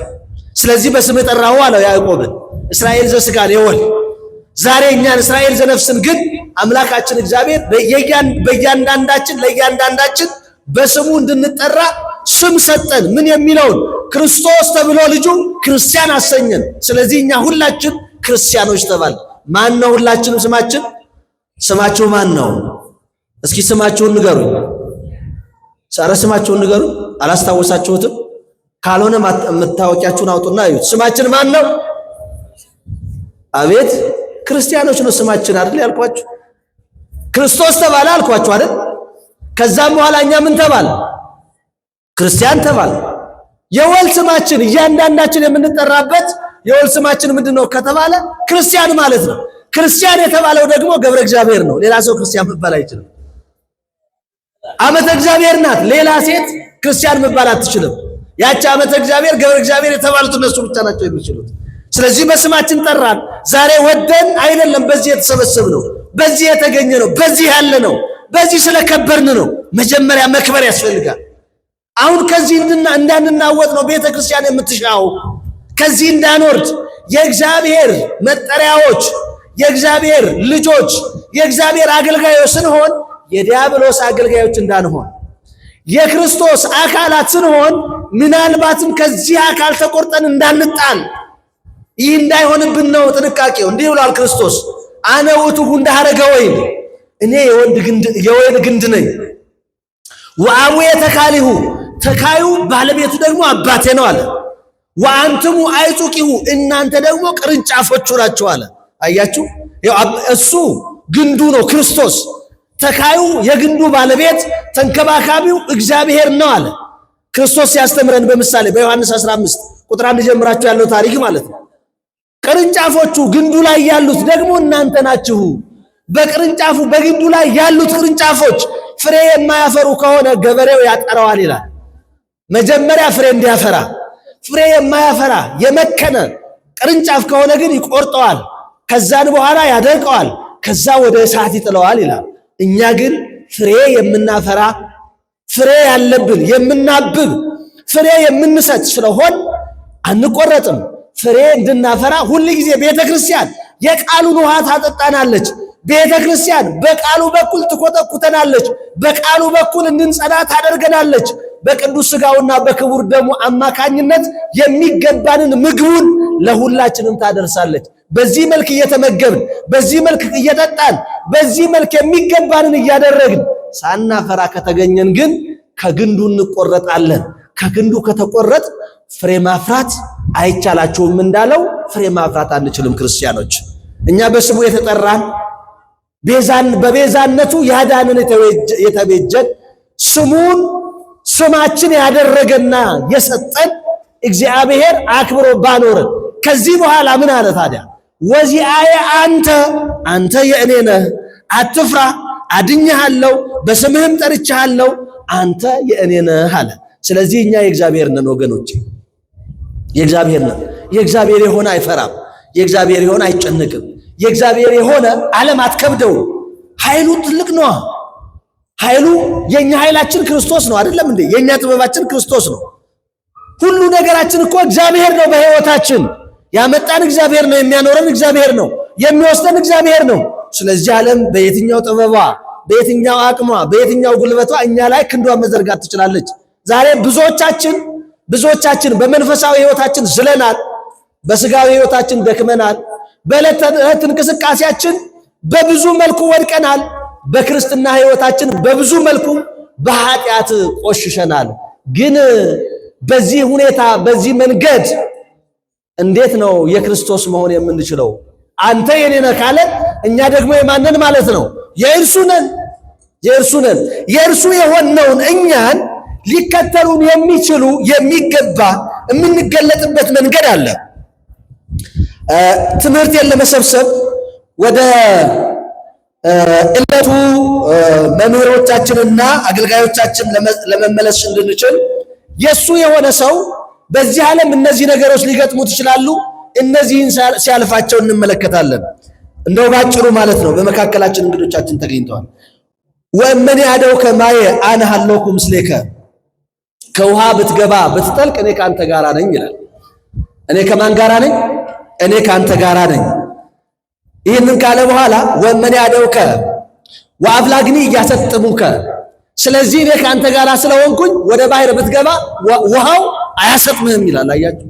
ስለዚህ በስምህ ጠራሁ አለው ያዕቆብን፣ እስራኤል ዘሥጋን የወል። ዛሬ እኛን እስራኤል ዘነፍስን ግን አምላካችን እግዚአብሔር ለእያንዳንዳችን በስሙ እንድንጠራ ስም ሰጠን። ምን የሚለውን? ክርስቶስ ተብሎ ልጁ ክርስቲያን አሰኘን። ስለዚህ እኛ ሁላችን ክርስቲያኖች ተባል። ማን ነው ሁላችንም ስማችን? ስማችሁ ማን ነው? እስኪ ስማችሁን ንገሩኝ። ኧረ ስማችሁን ንገሩኝ። አላስታወሳችሁትም? ካልሆነ መታወቂያችሁን አውጡና እዩት። ስማችን ማን ነው? አቤት ክርስቲያኖች ነው ስማችን አይደል ያልኳችሁ? ክርስቶስ ተባለ አልኳችሁ አይደል? ከዛም በኋላ እኛ ምን ተባለ? ክርስቲያን ተባለ። የወል ስማችን እያንዳንዳችን የምንጠራበት የወል ስማችን ምንድነው ከተባለ ክርስቲያን ማለት ነው። ክርስቲያን የተባለው ደግሞ ገብረ እግዚአብሔር ነው። ሌላ ሰው ክርስቲያን መባል አይችልም። ዓመተ እግዚአብሔር ናት። ሌላ ሴት ክርስቲያን መባል አትችልም። ያቺ ዓመተ እግዚአብሔር ገብረ እግዚአብሔር የተባሉት እነሱ ብቻ ናቸው የሚችሉት። ስለዚህ በስማችን ጠራን። ዛሬ ወደን አይደለም በዚህ የተሰበሰብነው፣ በዚህ የተገኘ ነው፣ በዚህ ያለ ነው፣ በዚህ ስለከበርን ነው። መጀመሪያ መክበር ያስፈልጋል። አሁን ከዚህ እንዳንናወጥ ነው ቤተ ክርስቲያን የምትሻው። ከዚህ እንዳንወርድ የእግዚአብሔር መጠሪያዎች፣ የእግዚአብሔር ልጆች፣ የእግዚአብሔር አገልጋዮች ስንሆን የዲያብሎስ አገልጋዮች እንዳንሆን፣ የክርስቶስ አካላት ስንሆን ምናልባትም ከዚህ አካል ተቆርጠን እንዳንጣል፣ ይህ እንዳይሆንብን ነው ጥንቃቄው። እንዲህ ብሏል ክርስቶስ፣ አነ ውእቱ ጉንደ ሐረገ ወይን እኔ የወይን ግንድ ነኝ። ወአቡየ ተካሊሁ ተካዩ ባለቤቱ ደግሞ አባቴ ነው አለ። ወአንትሙ አይጹቂሁ እናንተ ደግሞ ቅርንጫፎቹ ናችሁ አለ። አያችሁ እሱ ግንዱ ነው ክርስቶስ። ተካዩ የግንዱ ባለቤት ተንከባካቢው እግዚአብሔር ነው አለ ክርስቶስ ሲያስተምረን በምሳሌ በዮሐንስ 15 ቁጥር 1 ጀምራችሁ ያለው ታሪክ ማለት ነው። ቅርንጫፎቹ ግንዱ ላይ ያሉት ደግሞ እናንተ ናችሁ። በቅርንጫፉ በግንዱ ላይ ያሉት ቅርንጫፎች ፍሬ የማያፈሩ ከሆነ ገበሬው ያጠራዋል ይላል። መጀመሪያ ፍሬ እንዲያፈራ፣ ፍሬ የማያፈራ የመከነ ቅርንጫፍ ከሆነ ግን ይቆርጠዋል፣ ከዛን በኋላ ያደርቀዋል፣ ከዛ ወደ እሳት ይጥለዋል ይላል። እኛ ግን ፍሬ የምናፈራ ፍሬ ያለብን የምናብብ ፍሬ የምንሰጥ ስለሆን አንቆረጥም። ፍሬ እንድናፈራ ሁል ጊዜ ቤተክርስቲያን የቃሉን ውሃ ታጠጣናለች። ቤተክርስቲያን በቃሉ በኩል ትኮተኩተናለች። በቃሉ በኩል እንድንጸና ታደርገናለች። በቅዱስ ሥጋውና በክቡር ደሙ አማካኝነት የሚገባንን ምግቡን ለሁላችንም ታደርሳለች። በዚህ መልክ እየተመገብን፣ በዚህ መልክ እየጠጣን፣ በዚህ መልክ የሚገባንን እያደረግን ሳናፈራ ከተገኘን ግን ከግንዱ እንቆረጣለን። ከግንዱ ከተቆረጥ ፍሬ ማፍራት አይቻላችሁም እንዳለው ፍሬ ማፍራት አንችልም። ክርስቲያኖች እኛ በስሙ የተጠራን በቤዛነቱ ያዳንን የተቤጀን ስሙን ስማችን ያደረገና የሰጠን እግዚአብሔር አክብሮ ባኖረን ከዚህ በኋላ ምን አለ ታዲያ? ወዚአየ አንተ የእኔ ነህ፣ አትፍራ፣ አድኜሃለሁ፣ በስምህም ጠርቼሃለሁ፣ አንተ የእኔ ነህ አለ። ስለዚህ እኛ የእግዚአብሔር ነን ወገኖቼ፣ የእግዚአብሔር ነን። የእግዚአብሔር የሆነ አይፈራም፣ የእግዚአብሔር የሆነ አይጨነቅም። የእግዚአብሔር የሆነ ዓለም አትከብደው። ኃይሉ ትልቅ ነው። ኃይሉ የኛ ኃይላችን ክርስቶስ ነው አይደለም እንዴ? የኛ ጥበባችን ክርስቶስ ነው። ሁሉ ነገራችን እኮ እግዚአብሔር ነው። በሕይወታችን ያመጣን እግዚአብሔር ነው። የሚያኖረን እግዚአብሔር ነው። የሚወስደን እግዚአብሔር ነው። ስለዚህ ዓለም በየትኛው ጥበቧ፣ በየትኛው አቅሟ፣ በየትኛው ጉልበቷ እኛ ላይ ክንዷን መዘርጋት ትችላለች። ዛሬ ብዙዎቻችን በመንፈሳዊ ሕይወታችን ዝለናል። በስጋዊ ሕይወታችን ደክመናል። በዕለት ተዕለት እንቅስቃሴያችን በብዙ መልኩ ወድቀናል። በክርስትና ሕይወታችን በብዙ መልኩ በኃጢአት ቆሽሸናል። ግን በዚህ ሁኔታ በዚህ መንገድ እንዴት ነው የክርስቶስ መሆን የምንችለው? አንተ የኔ ነህ ካለ እኛ ደግሞ የማንን ማለት ነው? የእርሱ ነን። የእርሱ የሆነውን እኛን ሊከተሉን የሚችሉ የሚገባ የምንገለጥበት መንገድ አለ። ትምህርቴን ለመሰብሰብ ወደ ዕለቱ መምህሮቻችንና አገልጋዮቻችን ለመመለስ እንድንችል የሱ የሆነ ሰው በዚህ ዓለም እነዚህ ነገሮች ሊገጥሙት ይችላሉ። እነዚህን ሲያልፋቸው እንመለከታለን። እንደው ባጭሩ ማለት ነው። በመካከላችን እንግዶቻችን ተገኝተዋል። ወእመኔ አደውከ ማየ አነ ሀለውኩ ምስሌከ፣ ከውሃ ብትገባ ብትጠልቅ እኔ ከአንተ ጋራ ነኝ ይላል። እኔ ከማን ጋራ ነኝ? እኔ ከአንተ ጋራ ነኝ። ይህንን ካለ በኋላ ወእመኔ አደውከ ወአፍላግኒ እያሰጥሙከ፣ ስለዚህ እኔ ከአንተ ጋር ስለሆንኩኝ ወደ ባህር ብትገባ ውሃው አያሰጥምህም ይላል። አያችሁ፣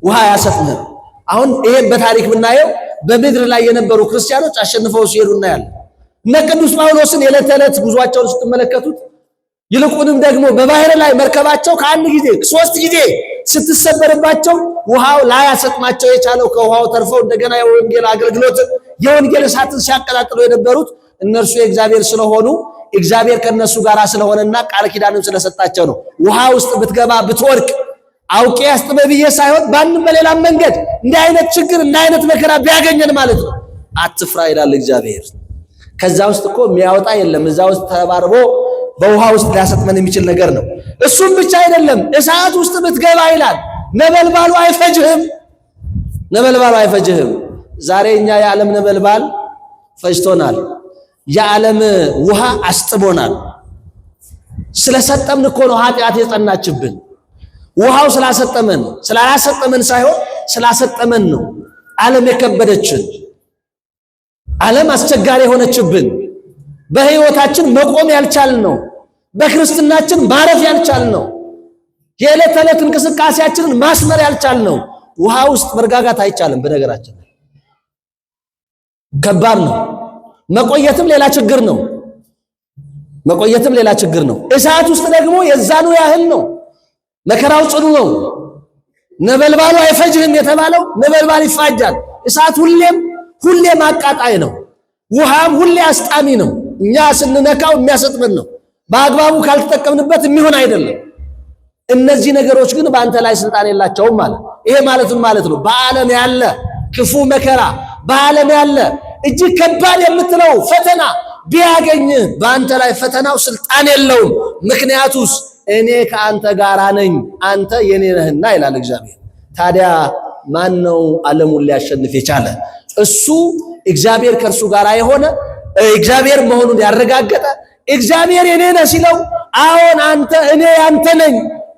ውሃ አያሰጥምህም። አሁን ይሄን በታሪክ ብናየው በምድር ላይ የነበሩ ክርስቲያኖች አሸንፈው ሲሄዱ እናያለን። እነ ቅዱስ ጳውሎስን የዕለት ተዕለት ጉዟቸውን ስትመለከቱት፣ ይልቁንም ደግሞ በባህር ላይ መርከባቸው ከአንድ ጊዜ 3 ጊዜ ስትሰበርባቸው ውሃው ላያሰጥማቸው የቻለው ከውሃው ተርፈው እንደገና የወንጌል አገልግሎት የወንጌል እሳትን ሲያቀጣጥሉ የነበሩት እነርሱ የእግዚአብሔር ስለሆኑ እግዚአብሔር ከነሱ ጋር ስለሆነና ቃል ኪዳንም ስለሰጣቸው ነው። ውሃ ውስጥ ብትገባ ብትወድቅ አውቄ ያስጥበብዬ ሳይሆን ባንም በሌላም መንገድ እንዲህ አይነት ችግር እንዲህ አይነት መከራ ቢያገኘን ማለት ነው አትፍራ ይላል እግዚአብሔር። ከዛ ውስጥ እኮ የሚያወጣ የለም። እዛ ውስጥ ተባርቦ በውሃ ውስጥ ሊያሰጥመን የሚችል ነገር ነው። እሱም ብቻ አይደለም፣ እሳት ውስጥ ብትገባ ይላል ነበልባሉ አይፈጅህም። ዛሬ እኛ የዓለም ነበልባል ፈጅቶናል። የዓለም ውሃ አስጥቦናል። ስለሰጠምን እኮ ነው ኃጢአት የጸናችብን። ውሃው ስላላሰጠመን ሳይሆን ስላሰጠመን ነው ዓለም የከበደችን፣ ዓለም አስቸጋሪ የሆነችብን፣ በሕይወታችን መቆም ያልቻልን ነው፣ በክርስትናችን ማረፍ ያልቻልን ነው፣ የዕለት ተዕለት እንቅስቃሴያችንን ማስመር ያልቻልን ነው። ውሃ ውስጥ መረጋጋት አይቻልም። በነገራችን ከባድ ነው። መቆየትም ሌላ ችግር ነው። መቆየትም ሌላ ችግር ነው። እሳት ውስጥ ደግሞ የዛኑ ያህል ነው። መከራው ጽኑ ነው። ነበልባሉ አይፈጅህም የተባለው ነበልባል ይፋጃል። እሳት ሁሌም አቃጣይ ነው። ውሃም ሁሌ አስጣሚ ነው። እኛ ስንነካው የሚያሰጥመን ነው። በአግባቡ ካልተጠቀምንበት የሚሆን አይደለም። እነዚህ ነገሮች ግን በአንተ ላይ ስልጣን የላቸውም ማለት። ይሄ ማለት ነው በዓለም ያለ ክፉ መከራ፣ በዓለም ያለ እጅግ ከባድ የምትለው ፈተና ቢያገኝህ በአንተ ላይ ፈተናው ስልጣን የለውም። ምክንያቱስ እኔ ከአንተ ጋር ነኝ፣ አንተ የኔ ነህና ይላል እግዚአብሔር። ታዲያ ማን ነው ዓለሙን ሊያሸንፍ የቻለ? እሱ እግዚአብሔር ከእርሱ ጋር የሆነ እግዚአብሔር መሆኑን ያረጋገጠ እግዚአብሔር የኔ ነህ ሲለው አዎን አንተ እኔ ያንተ ነኝ፣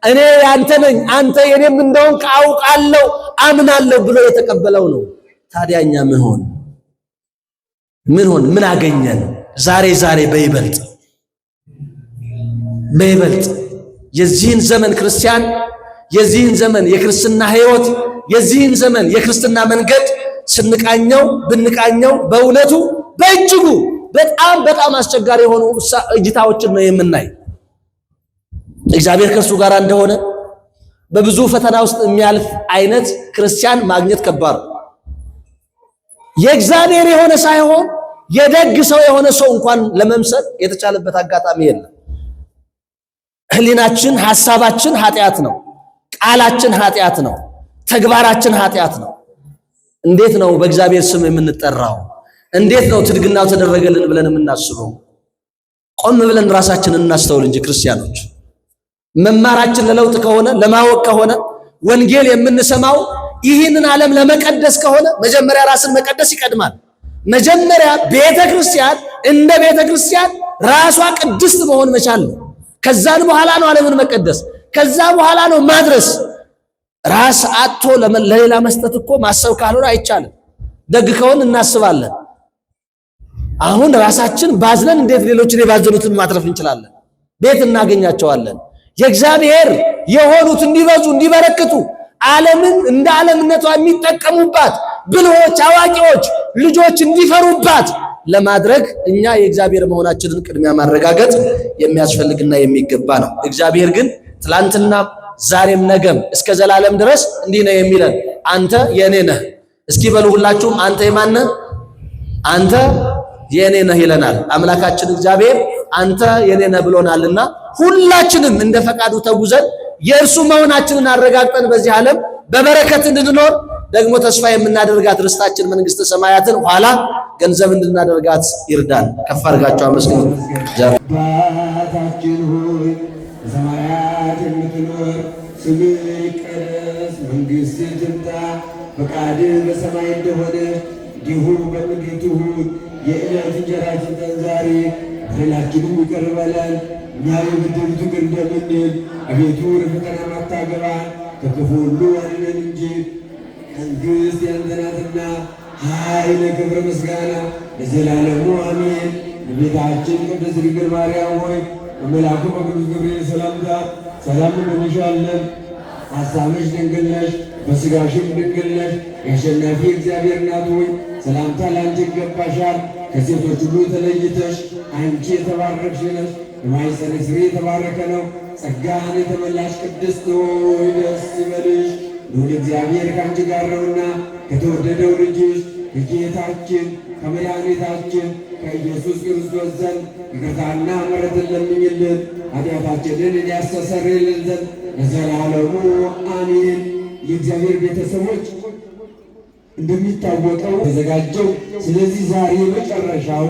እኔ ያንተ ነኝ፣ አንተ የኔም እንደሆንክ አውቃለሁ አምናለሁ ብሎ የተቀበለው ነው። ታዲያ እኛ ምን አገኘን? ዛሬ በይበልጥ የዚህን ዘመን ክርስቲያን፣ የዚህን ዘመን የክርስትና ሕይወት፣ የዚህን ዘመን የክርስትና መንገድ ብንቃኘው በእውነቱ በእጅጉ በጣም አስቸጋሪ የሆኑ እይታዎችን ነው የምናይ። እግዚአብሔር ከእርሱ ጋር እንደሆነ በብዙ ፈተና ውስጥ የሚያልፍ አይነት ክርስቲያን ማግኘት ከባድ ነው። የእግዚአብሔር የሆነ ሳይሆን የደግ ሰው የሆነ ሰው እንኳን ለመምሰል የተቻለበት አጋጣሚ የለም። ህሊናችን፣ ሐሳባችን ኃጢአት ነው። ቃላችን ኃጢአት ነው። ተግባራችን ኃጢአት ነው። እንዴት ነው በእግዚአብሔር ስም የምንጠራው? እንዴት ነው ትድግናው ተደረገልን ብለን የምናስበው? ቆም ብለን ራሳችንን እናስተውል እንጂ ክርስቲያኖች። መማራችን ለለውጥ ከሆነ ለማወቅ ከሆነ ወንጌል የምንሰማው ይህንን ዓለም ለመቀደስ ከሆነ መጀመሪያ ራስን መቀደስ ይቀድማል። መጀመሪያ ቤተ ክርስቲያን እንደ ቤተ ክርስቲያን ራሷ ቅድስት መሆን መቻል ነው። ከዛን በኋላ ነው ዓለምን መቀደስ፣ ከዛ በኋላ ነው ማድረስ። ራስ አጥቶ ለሌላ መስጠት እኮ ማሰብ ካልሆነ አይቻልም። ደግ ከሆን እናስባለን። አሁን ራሳችን ባዝነን እንዴት ሌሎችን የባዘኑትን ማትረፍ እንችላለን? ቤት እናገኛቸዋለን። የእግዚአብሔር የሆኑት እንዲበዙ እንዲበረክቱ ዓለምን እንደ ዓለምነቷ የሚጠቀሙባት ብልሆች፣ አዋቂዎች ልጆች እንዲፈሩባት ለማድረግ እኛ የእግዚአብሔር መሆናችንን ቅድሚያ ማረጋገጥ የሚያስፈልግና የሚገባ ነው። እግዚአብሔር ግን ትላንትና ዛሬም ነገም እስከ ዘላለም ድረስ እንዲህ ነው የሚለን፣ አንተ የኔ ነህ። እስኪ በሉ ሁላችሁም አንተ የማን ነህ? አንተ የኔ ነህ ይለናል አምላካችን እግዚአብሔር። አንተ የኔ ነህ ብሎናልና ሁላችንም እንደ ፈቃዱ ተጉዘን የእርሱ መሆናችንን አረጋግጠን በዚህ ዓለም በበረከት እንድንኖር ደግሞ ተስፋ የምናደርጋት ርስታችን መንግስተ ሰማያትን ኋላ ገንዘብ እንድናደርጋት ይርዳን። ከፍ አድርጋችሁ አመስግኑ። አባታችን ሆይ በሰማያት የምትኖር ስምህ ይቀደስ፣ መንግሥትህ ትምጣ፣ ፈቃድህ በሰማይ እንደሆነች እንዲሁ በምድር ትሁን። የዕለት እንጀራችንን ስጠን ዛሬ፣ በደላችንን ይቅር በለን እኛ የበደሉንን ይቅር እንደምንል፣ አቤቱ ወደ ፈተና አታግባን ከክፉ ሁሉ አድነን እንጂ መንግሥት ያንተ ናትና ኃይል፣ ክብር፣ ምስጋና ለዘላለሙ አሜን። እመቤታችን ቅድስት ድንግል ማርያም ሆይ በመልአኩ በቅዱስ ገብርኤል ሰላምታ ሰላም እንልሻለን። ሐሳብሽ ድንግል ነሽ፣ በሥጋሽም ድንግል ነሽ። የአሸናፊ እግዚአብሔር እናት ሆይ ሰላምታ ለአንቺ ይገባሻል። ከሴቶች ሁሉ ተለይተሽ አንቺ የተባረክሽ ነሽ፣ የማኅፀንሽ ፍሬ የተባረከ ነው። ጸጋን የተመላሽ ቅድስት ሆይ ደስ ይበልሽ፣ ልዑል እግዚአብሔር ከአንቺ ጋር ነውና ከተወደደው ልጅሽ ከጌታችን ከመድኃኒታችን ከኢየሱስ ክርስቶስ ዘንድ ይቅርታና ምሕረትን ለምኝልን ኃጢአታችንን ያስተሰርይልን ዘንድ ለዘላለሙ አሜን። የእግዚአብሔር ቤተሰቦች እንደሚታወቀው ተዘጋጀው። ስለዚህ ዛሬ መጨረሻው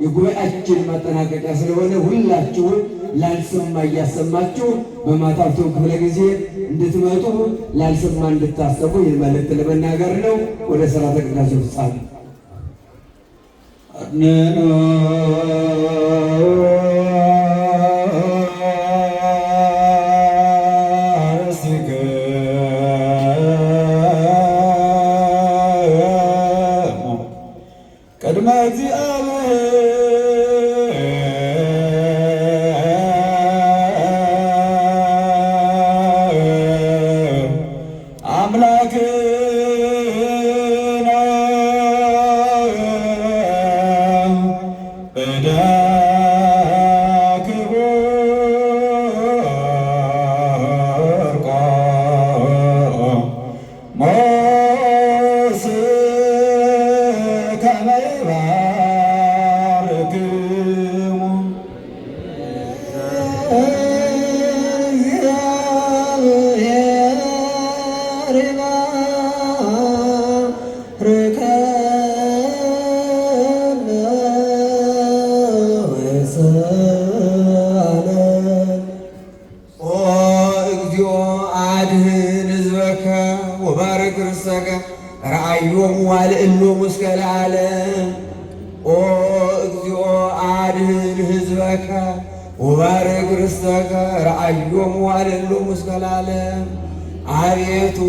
የጉባኤያችን ማጠናቀቂያ ስለሆነ ሁላችሁም ላልሰማ እያሰማችሁ በማታው ክፍለ ጊዜ እንድትመጡ ላልሰማ እንድታሰቡ ይህን መልእክት ለመናገር ነው። ወደ ሥርዓተ ቅዳሴ ፍጻሜ ቅድመ እግዚአብሔር አድኅን ሕዝበከ ወባርክ ርሰከ ረአዮሙ ዋልዕሎሙ እስከ ለዓለም። ኦ እግዚኦ አድኅን ሕዝበከ ወባርክ ርሰከ ረአዮሙ ዋልዕሎሙ እስከ ለዓለም። አቤቱ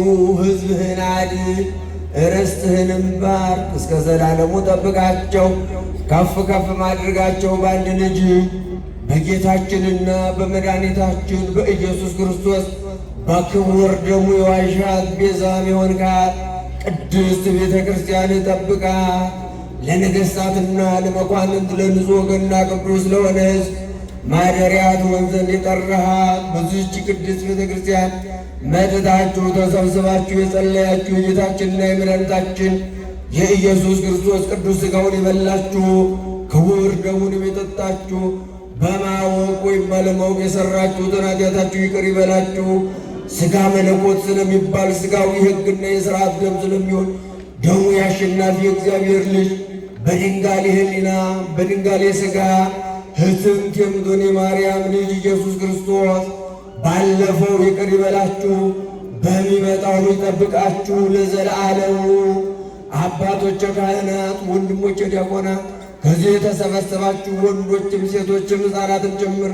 ሕዝብህን አድን፣ ርስትህንም ባርክ፣ እስከ ዘላለሙ ጠብቃቸው፣ ከፍ ከፍ ማድረጋቸው በአንድ ልጅ በጌታችንና በመድኃኒታችን በኢየሱስ ክርስቶስ በክቡር ደሙ የዋዣት ቤዛም የሆንካት ቅድስት ቤተ ክርስቲያን ጠብቃት። ለነገሥታትና ለመኳንንት ለንጹሕ ወገንና ቅዱስ ለሆነ ሕዝብ ማደሪያ ትሆን ዘንድ የጠራሃት በዚህች ቅድስት ቤተ ክርስቲያን መጥታችሁ ተሰብስባችሁ የጸለያችሁ የጌታችንና የመድኃኒታችን የኢየሱስ ክርስቶስ ቅዱስ ሥጋውን የበላችሁ ክቡር ደሙንም የጠጣችሁ በማወቅ ወይም ባለማወቅ የሠራችሁትን ኃጢአታችሁ ይቅር ይበላችሁ። ሥጋ መለኮት ስለሚባል ሥጋዊ ሕግና የሥርዓት ደም ስለሚሆን ደሙ የአሸናፊ የእግዚአብሔር ልጅ በድንጋሌ ሕሊና በድንጋሌ ሥጋ ሕፅንት የምትሆን የማርያም ልጅ ኢየሱስ ክርስቶስ ባለፈው ይቅር ይበላችሁ፣ በሚመጣው ይጠብቃችሁ ለዘለዓለሙ። አባቶች ካህናት፣ ወንድሞች ዲያቆናት፣ ከዚህ የተሰበሰባችሁ ወንዶችም ሴቶችም ሕፃናትም ጭምር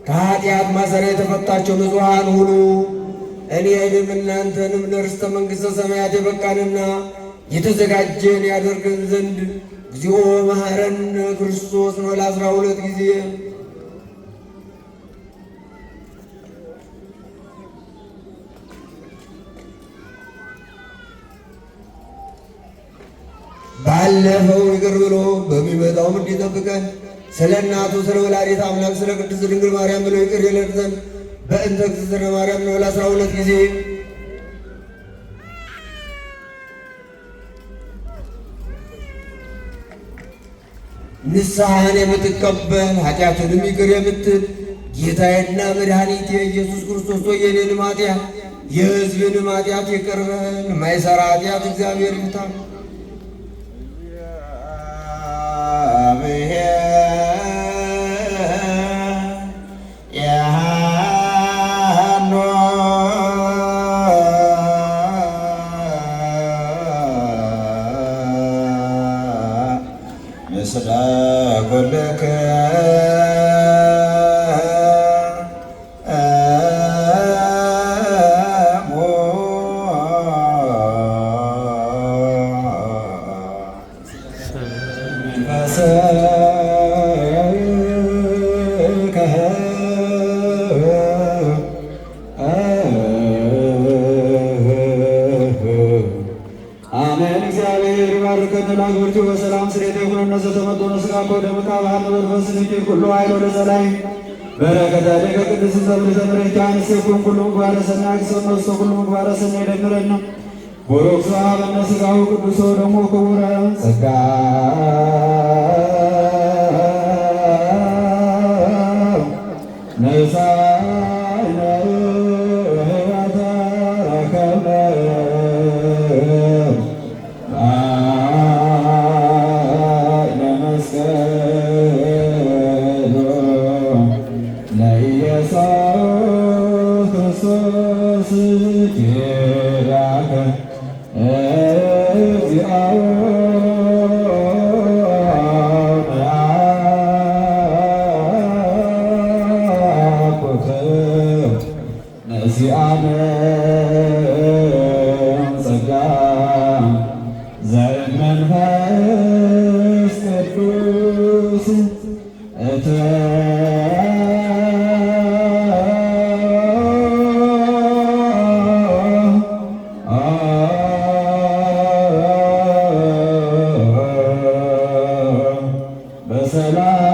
ከኃጢአት ማሰሪያ የተፈታችሁ ንጹሐን ሁኑ። እኔንም እናንተንም ለርስተ መንግሥተ ሰማያት የበቃንና የተዘጋጀን ያደርገን ዘንድ እግዚኦ መሐረነ ክርስቶስ ነው ለ12 ጊዜ ባለፈው ይቅር ብሎ በሚመጣውም እንዲጠብቀን ስለ እናቱ ስለ ወላዲተ አምላክ ስለ ቅድስት ድንግል ማርያም ብሎ ይቅር ይለን ዘንድ በእንተ እግዝእትነ ማርያም ነው ለ12 ጊዜ ንስሐን የምትቀበል ኃጢአትንም ይቅር የምትል ጌታዬና መድኃኒቴ ኢየሱስ ክርስቶስ ሆይ የኔንም ኃጢአት የሕዝብንም ኃጢአት ይቅር በል። የማይሠራ ኃጢአት እግዚአብሔር ይፍታ። አሜን። እግዚአብሔር ይባርከን። ላግብርቱ በሰላም ስሬት የሆነ ዘተመቶ ነስጋ ኮደምቃ ባህር መንፈስ ልጅ ሁሉ ኃይል ወደ ዘላይ በረከተ ደቀ ቅዱስ ዘምር ዘምረቻ አንሴኩን ሁሉ ምግባረ ሰናይ ሰነሱ ሁሉ ምግባረ ሰናይ ደምረን ቦሮክሷ በነስጋው ቅዱስ ደግሞ ክቡረ ጸጋ ነሳ በሰላም